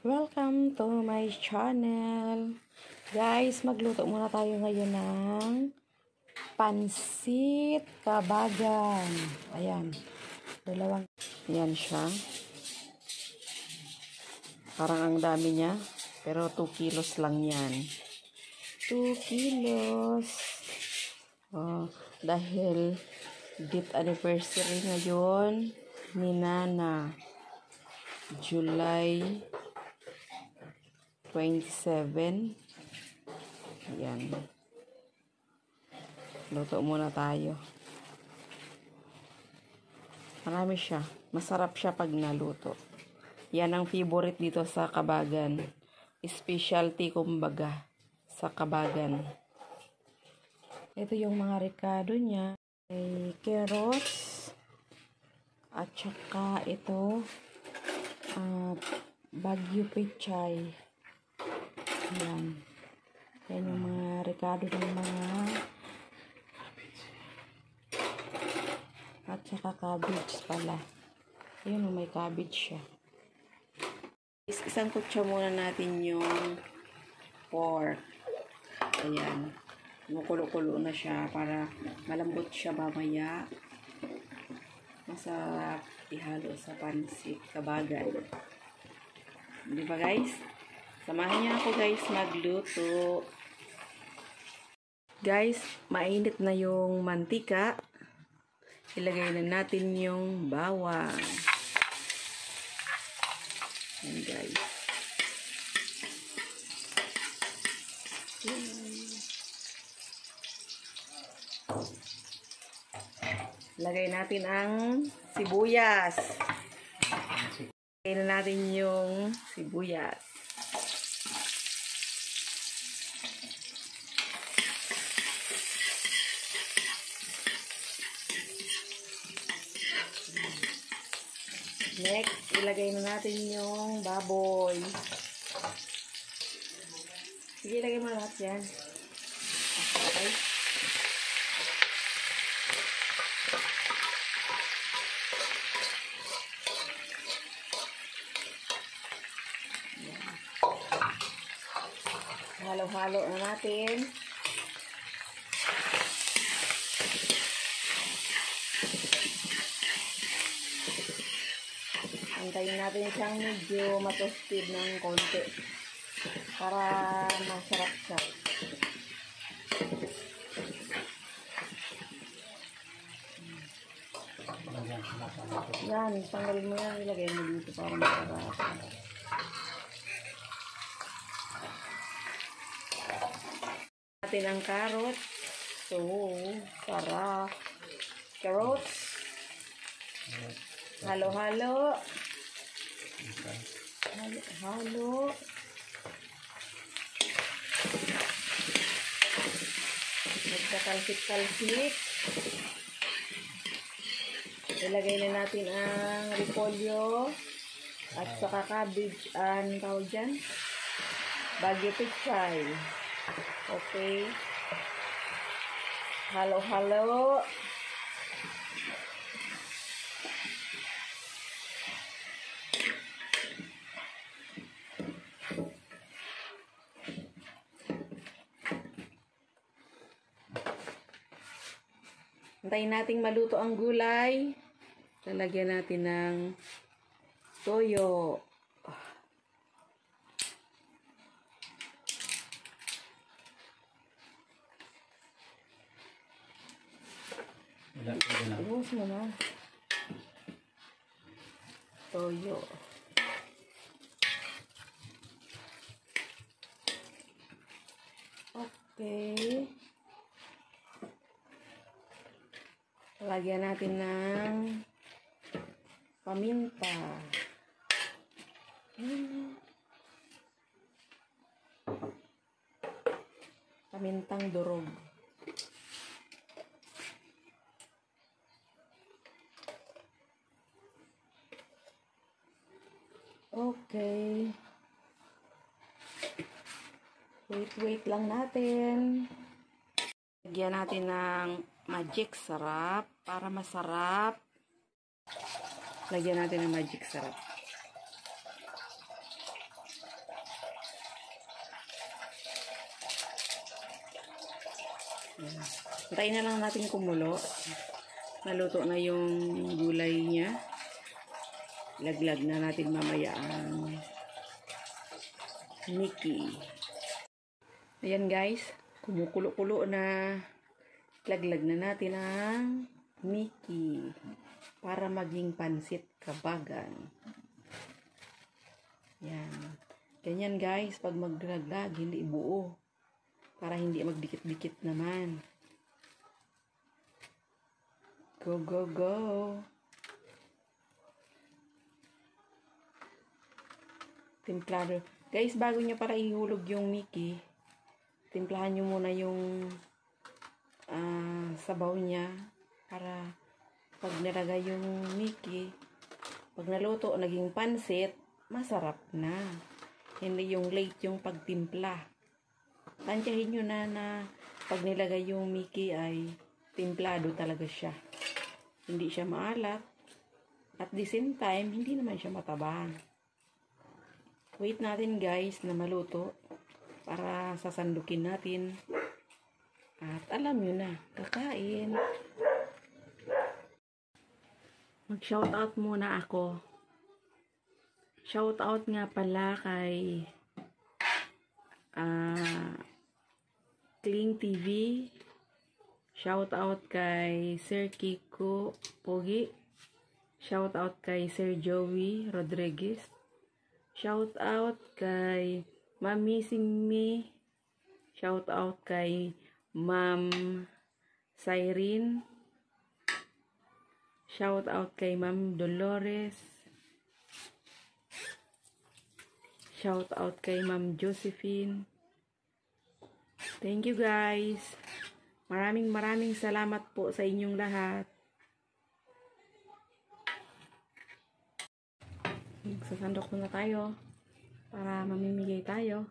Welcome to my channel. Guys, magluto muna tayo ngayon ng pansit kabagan. Ayan. Ayan siya. Parang ang dami niya. Pero 2 kilos lang yan. 2 kilos. Oh, dahil date anniversary ngayon ni Nana. July 27. Ayan. Luto muna tayo. Marami siya. Masarap siya pag naluto. Yan ang favorite dito sa Kabagan. Specialty kumbaga sa Kabagan. Ito yung mga rekado niya. May carrots. At saka ito Bagyo Pechay. Ayan. Yan yung mga rekado ng mga at saka cabbage pala. Ayun, may cabbage siya. Isang kutsa muna natin yung pork. Ayan. Kumukulo-kulo na siya para malambot siya mamaya. Masarap ihalo sa pansit kabagan. Di ba guys? Samahan niyo ako guys magluto. Guys, mainit na yung mantika. Ilagay na natin yung bawang. Ayan guys. Lagay natin ang sibuyas. Lagay na natin yung sibuyas. Next, ilagay na natin yung baboy. Sige, ilagay mo lahat yan. Okay. Halo-halo na natin. Antayin natin siyang medyo matosted ng konti para masarap siya. Yan, tanggalin mo yan, ilagay mo dito para masarap. Natin ang carrot. So, sarap. Carrots. Halo-halo. Halo. Nagkakalsik-kalsik. Ilagay na natin ang repolyo at saka cabbage. Ang tawag dyan? Bagyo Pechay. Okay. Halo-halo. Antayin nating maluto ang gulay. Lalagyan natin ng toyo. Iwas mo na. Toyo. Okay. Lagyan natin ng paminta. Pamintang durog. Okay. Wait lang natin. Lagyan natin ng magic sarap para masarap. Lagyan natin ng magic sarap. Ayan. Hintayin na lang natin kumulo. Naluto na yung gulay niya. Laglag na natin mamaya ang Mickey. Ayan guys, kumukulo-kulo na. Laglag na natin ang Mickey para maging pansit kabagan. Yan. Ganyan guys, pag maglaglag, hindi buo. Para hindi magdikit-dikit naman. Go, go, go! Timplado. Guys, bago nyo para ihulog yung Mickey, timplahan nyo muna yung sabaw niya para pag nilagay yung Mickey, pag naluto, naging pansit, masarap na. Hindi yung late yung pagtimpla. Tansyahin nyo na pag nilagay yung Mickey ay timplado talaga siya. Hindi siya maalat. At the same time, hindi naman siya mataba. Wait natin guys na maluto para sasandukin natin. At alam nyo na, kakain. Mag-shoutout muna ako. Shoutout nga pala kay Kling TV. Shoutout kay Sir Kiko Pogi. Shoutout kay Sir Joey Rodriguez. Shoutout kay Ma'am Missing Me. Shoutout kay Ma'am Cyrene. Shoutout kay Ma'am Dolores. Shoutout kay Ma'am Josephine. Thank you guys. Maraming salamat po sa inyong lahat. Sasandok muna tayo para mamimigay tayo.